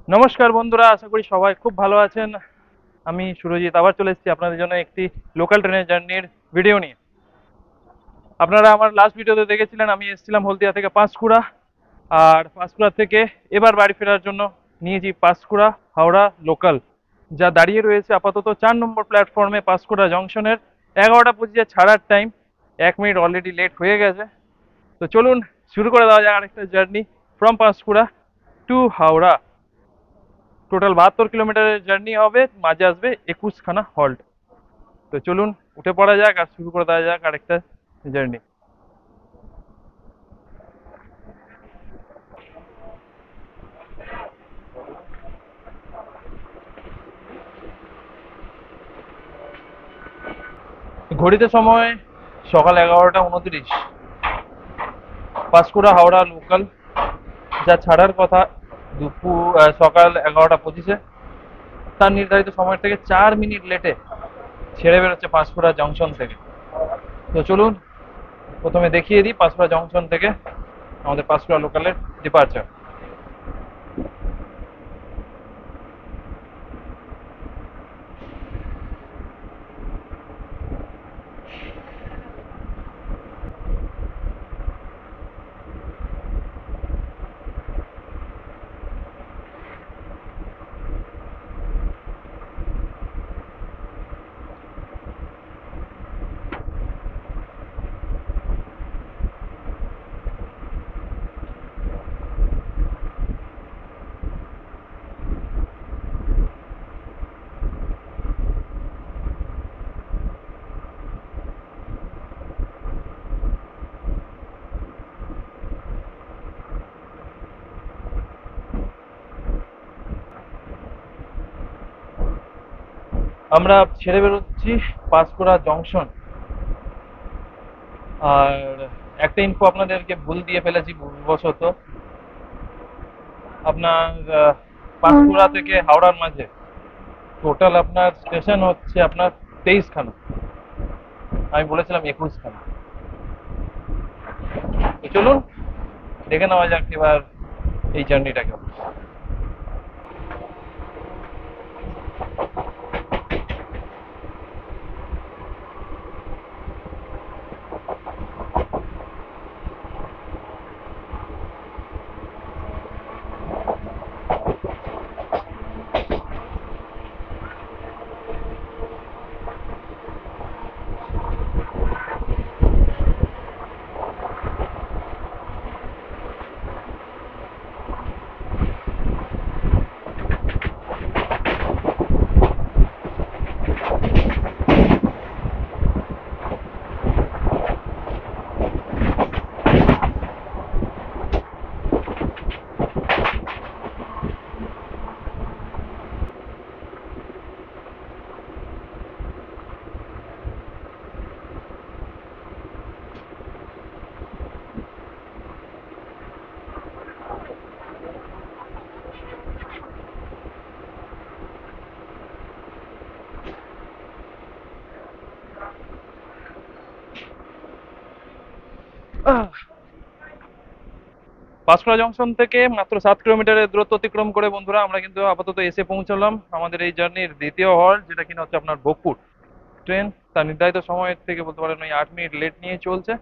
নমস্কার বন্ধুরা, আশা করি সবাই খুব ভালো আছেন। আমি সুরজিৎ আবার চলে এসেছি আপনাদের জন্য একটি লোকাল ট্রেনের জার্নির ভিডিও নিয়ে। আপনারা আমার লাস্ট ভিডিওতে দেখেছিলেন আমি এসেছিলাম হলদিয়া থেকে পাঁশকুড়া, আর পাঁশকুড়া থেকে এবার বাড়ি ফেরার জন্য নিয়েছি পাঁশকুড়া হাওড়া লোকাল, যা দাঁড়িয়ে রয়েছে আপাতত 4 নম্বর প্ল্যাটফর্মে পাঁশকুড়া জংশনের। 11টা 25 ছাড়ার টাইম, 1 মিনিট অলরেডি লেট হয়ে গেছে। তো চলুন শুরু করে দেওয়া যাক আরেকটা journey from Panskura to Howrah. Total 72 কিলোমিটারের জার্নি হবে, মাঝে আসবে 21খানা হল্ট। তো চলুন উঠে পড়া যাক আর শুরু করে দেওয়া যাক আরেকটা জার্নি। ঘড়িতে সময় সকাল 11টা 29। পাঁশকুড়া হাওড়া লোকাল যা ছাড়ার কথা সকাল 11টা 25-এ, তার নির্ধারিত সময় থেকে 4 মিনিট লেটে ছেড়ে বেরোচ্ছে পাঁশকুড়া জংশন থেকে। তো চলুন প্রথমে দেখিয়ে দিই পাঁশকুড়া জংশন থেকে আমাদের পাঁশকুড়া লোকালের ডিপার্চার। আমরা ছেড়ে বেরোচ্ছি পাঁশকুড়া জংশন। আর একটা ইনফো আপনাদেরকে ভুল দিয়ে ফেলেছি ভুলবশত। আপনার পাঁশকুড়া থেকে হাওড়ার মাঝে টোটাল আপনার স্টেশন হচ্ছে আপনার 23খানা, আমি বলেছিলাম 21খানা। তো চলুন দেখে নেওয়া যাক এবার এই জার্নিটাকে। পাঁশকুড়া জংশন থেকে মাত্র 7 কিলোমিটারের দূরত্ব অতিক্রম করে বন্ধুরা আমরা কিন্তু আপাতত এসে পৌঁছালাম আমাদের এই জার্নির দ্বিতীয় হল্ট, যেটা কিনা হচ্ছে আপনার ভোগপুর। ট্রেন তার নির্ধারিত সময়ের থেকে বলতে পারেন ওই 8 মিনিট লেট নিয়ে চলছে।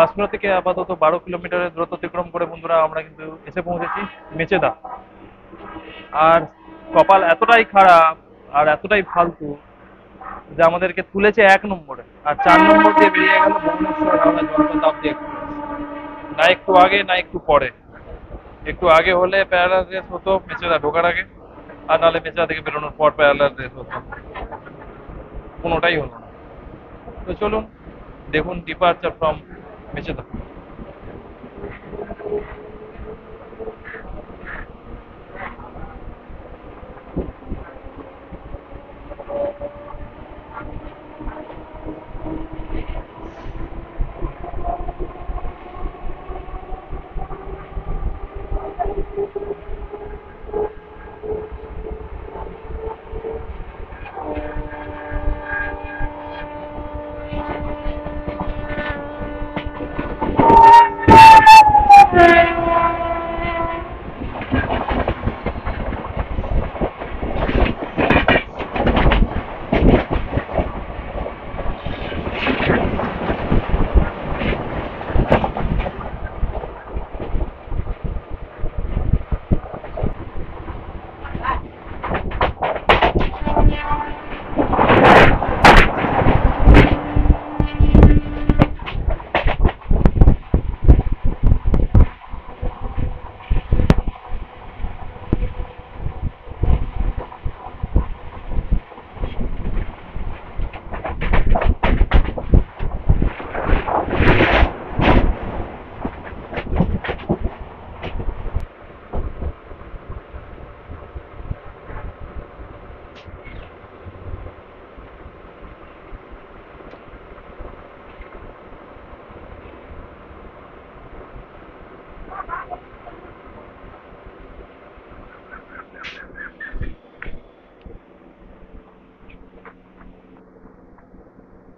বাঁশকুড়া থেকে আপাতত 12 কিলোমিটারের দূরত্ব অতিক্রম করে বন্ধুরা আমরা কিন্তু এসে পৌঁছেছি মেচেদা। আর কপাল এতটাই খারাপ আর এতটাই ফালতু যে আমাদেরকে তুলেছে 1 নম্বরে, আর 4 নম্বর দিয়ে বেরিয়ে গেল ভুবনেশ্বর হাওড়া জনশতাব্দী এক্সপ্রেস। না একটু আগে না একটু পরে। একটু আগে হলে প্যারালাল রেস হতো মেচেদা ঢোকার আগে, আর নাহলে মেচেদা থেকে বেরোনোর পর প্যারালাল রেস হতো। কোনোটাই হলো না। তো চলুন দেখুন ডিপার্চার ফ্রম মেচেদা।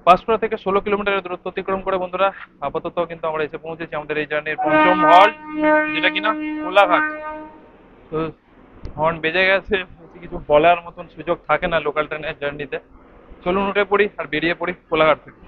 5 থেকে 16 কিলোমিটারের দূরত্ব অতিক্রম করে বন্ধুরা আপাতত কিন্তু আমরা এসে পৌঁছেছি আমাদের এই জার্নির পঞ্চম হল্ট, যেটা কিনা কোলাঘাট। তো হর্ন বেজে গেছে, বেশি কিছু বলার মতন সুযোগ থাকে না লোকাল ট্রেনের জার্নিতে। চলুন উঠে পড়ি আর বেরিয়ে পড়ি কোলাঘাট থেকে।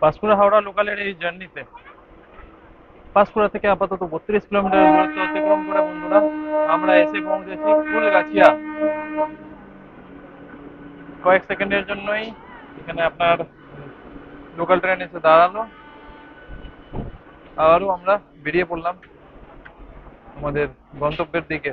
পাঁশকুড়া হাওড়া লোকালের এই জার্নিতে পাঁশকুড়া থেকে আপাতত 32 কিলোমিটার দূরত্ব অতিক্রম করে বন্ধুরা আমরা এসে পৌঁছেছি ফুলগাছিয়া। কয়েক সেকেন্ডের জন্যই এখানে আপনার লোকাল ট্রেন এসে দাঁড়ালো, আবারও আমরা বেরিয়ে পড়লাম আমাদের গন্তব্যের দিকে।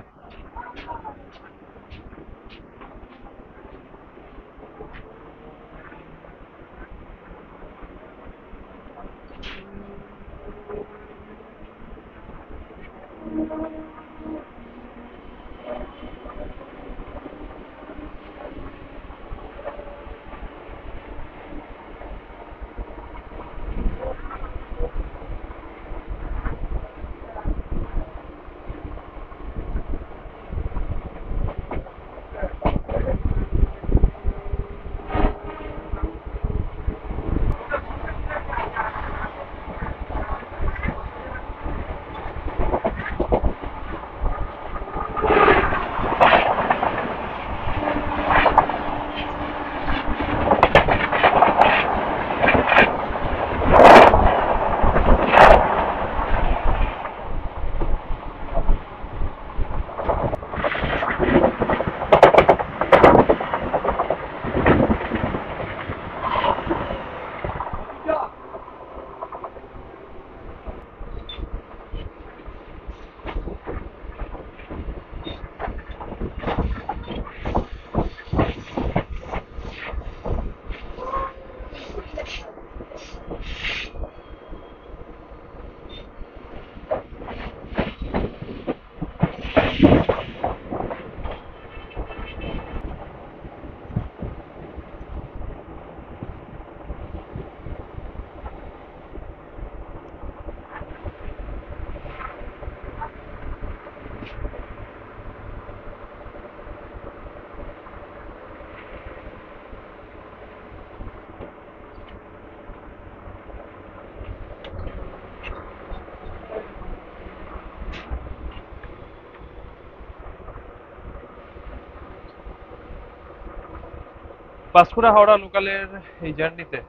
পাঁশকুড়া হাওড়া লোকালের এই জার্নিতে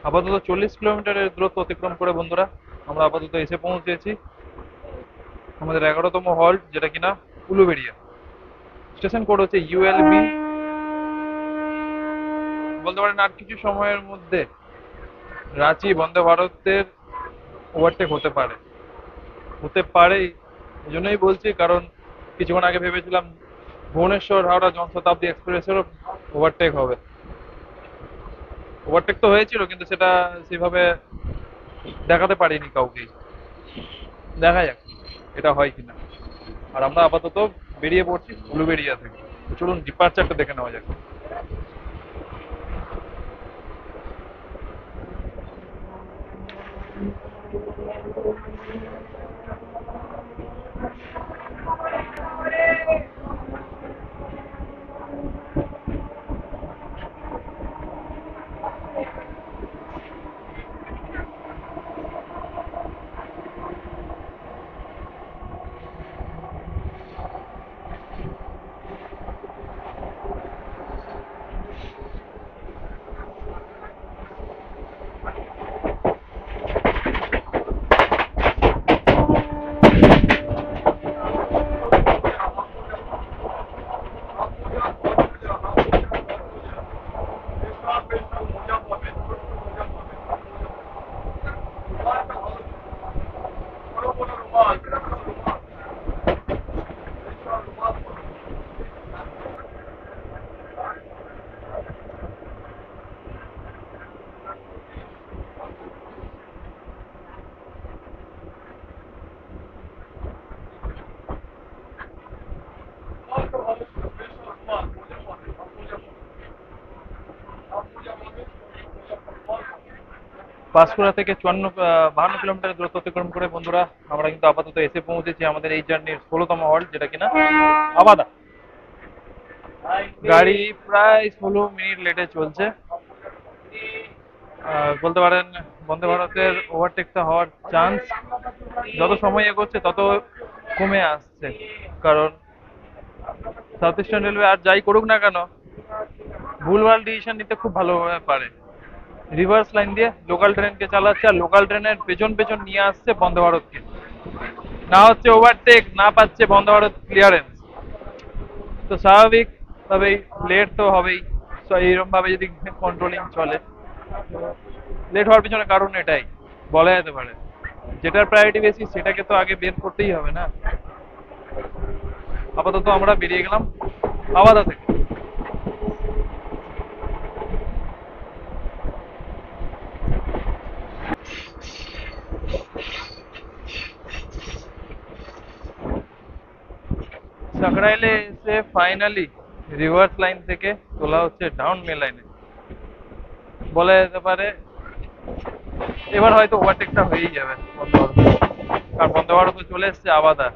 আপাতত 40 কিলোমিটারের দূরত্ব অতিক্রম করে বন্ধুরা আমরা আপাতত এসে পৌঁছেছি আমাদের 11তম হল্ট, যেটা কিনা উলুবেড়িয়া। স্টেশন কোড হচ্ছে ULB। বলতে পারেন আর কিছু সময়ের মধ্যে রাঁচি বন্দে ভারতের ওভারটেক হতে পারে এই জন্যই বলছি, কারণ কিছুক্ষণ আগে ভেবেছিলাম ভুবনেশ্বর হাওড়া জনশতাব্দী এক্সপ্রেসেরও ওভারটেক হবে। ওভারটেক তো হয়েছিল, কিন্তু সেটা সেভাবে দেখাতে পারিনি কাউকেই। দেখা যাক এটা হয় কিনা। আর আমরা আপাতত বেরিয়ে পড়ছি উলুবেড়িয়া থেকে। তো চলুন ডিপার্চারটা দেখে নেওয়া যাক। পাঁশকুড়া থেকে 52 কিলোমিটার দূরত্ব অতিক্রম করে বন্ধুরা আমরা কিন্তু আপাতত এসে পৌঁছেছি আমাদের এই জার্নির 16তম হল্ট, যেটা কিনা আবাদা। গাড়ি প্রায় 16 মিনিট লেটে চলছে। বলতে পারেন বন্দে ভারতের ওভারটেকটা হওয়ার চান্স যত সময় এগোচ্ছে তত কমে আসছে, কারণ সাউথ ইস্টার্ন রেলওয়ে আর যাই করুক না কেন, ভুলভাল ডিসিশন নিতে খুব ভালোভাবে পারে। রিভার্স লাইন দিয়ে লোকাল ট্রেনকে চালাচ্ছে, আর লোকাল ট্রেনের পেছন পেছন নিয়ে আসছে বন্দে ভারতকে। না হচ্ছে ওভারটেক, না পাচ্ছে বন্দে ভারত ক্লিয়ারেন্স। তো স্বাভাবিকভাবেই লেট তো হবেই। তো এইরকম ভাবে যদি কন্ট্রোলিং চলে, লেট হওয়ার পিছনে কারণ এটাই বলা যেতে পারে। যেটার প্রায়োরিটি বেশি সেটাকে তো আগে বের করতেই হবে না। আপাতত আমরা বেরিয়ে গেলাম আবাদা থেকে। সাকরাইলে এসে ফাইনালি রিভার্স লাইন থেকে তোলা হচ্ছে ডাউন মে লাইনে। বলা যেতে পারে এবার হয়তো ওভারটেকটা হয়েই যাবে বন্ধ ভারত, কারণ বন্ধ ভারত চলে এসছে আবাদা।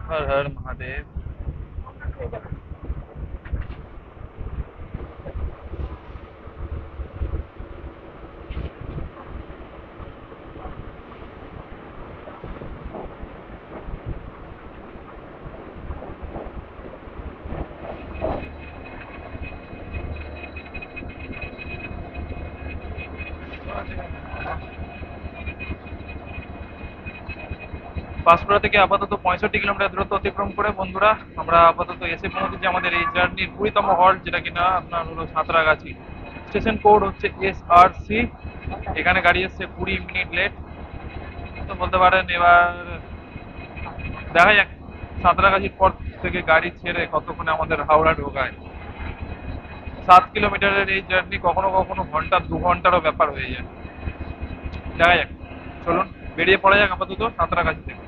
हर हर महादेव। পাঁশকুড়া থেকে আপাতত 65 কিলোমিটার দূরত্ব অতিক্রম করে বন্ধুরা আমরা আপাতত এসে পৌঁছেছি আমাদের এই জার্নির 20তম হল্ট, যেটা কিনা আপনার হলো সাঁতরাগাছি। স্টেশন কোড হচ্ছে SRC। এখানে গাড়ি এসছে 20 মিনিট লেট। তো বলতে পারেন এবার দেখা যাক সাঁতরাগাছির পর থেকে গাড়ি ছেড়ে কতক্ষণে আমাদের হাওড়া ঢোকায়। 7 কিলোমিটারের এই জার্নি কখনো কখনো ঘন্টা 2 ঘন্টারও ব্যাপার হয়ে যায়। দেখা যাক, চলুন বেরিয়ে পড়া যাক আপাতত সাঁতরাগাছি থেকে।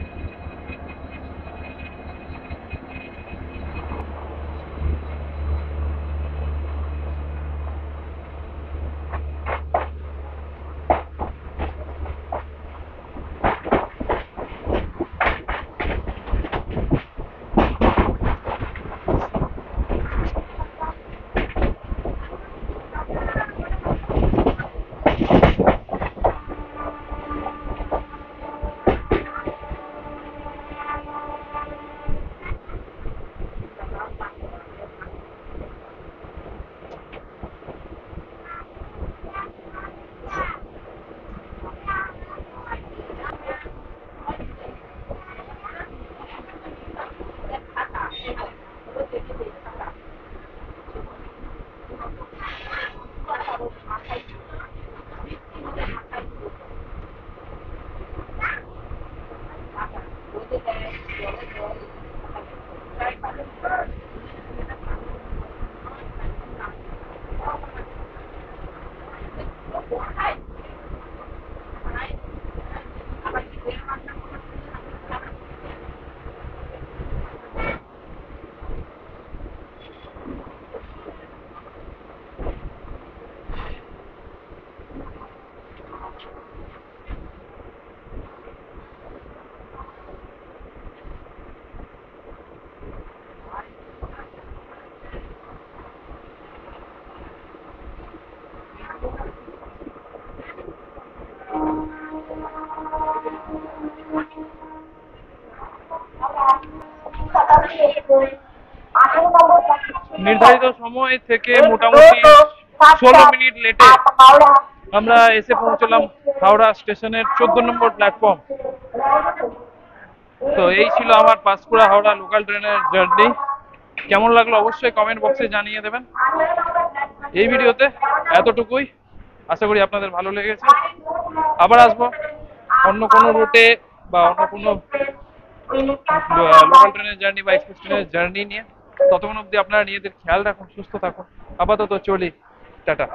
নির্ধারিত সময় থেকে মোটামুটি 16 মিনিট লেটে আমরা এসে পৌঁছলাম হাওড়া স্টেশনের 14 নম্বর প্ল্যাটফর্ম। তো এই ছিল আমার পাঁশকুড়া হাওড়া লোকাল ট্রেনের জার্নি। কেমন লাগলো অবশ্যই কমেন্ট বক্সে জানিয়ে দেবেন। এই ভিডিওতে এতটুকুই, আশা করি আপনাদের ভালো লেগেছে। আবার আসবো অন্য কোনো রুটে বা অন্য কোনো লোকাল ট্রেনের জার্নি বা এক্সপ্রেস ট্রেনের জার্নি নিয়ে। ততক্ষণ অবধি আপনারা নিজেদের খেয়াল রাখুন, সুস্থ থাকুন। আপাতত চলি, টাটা।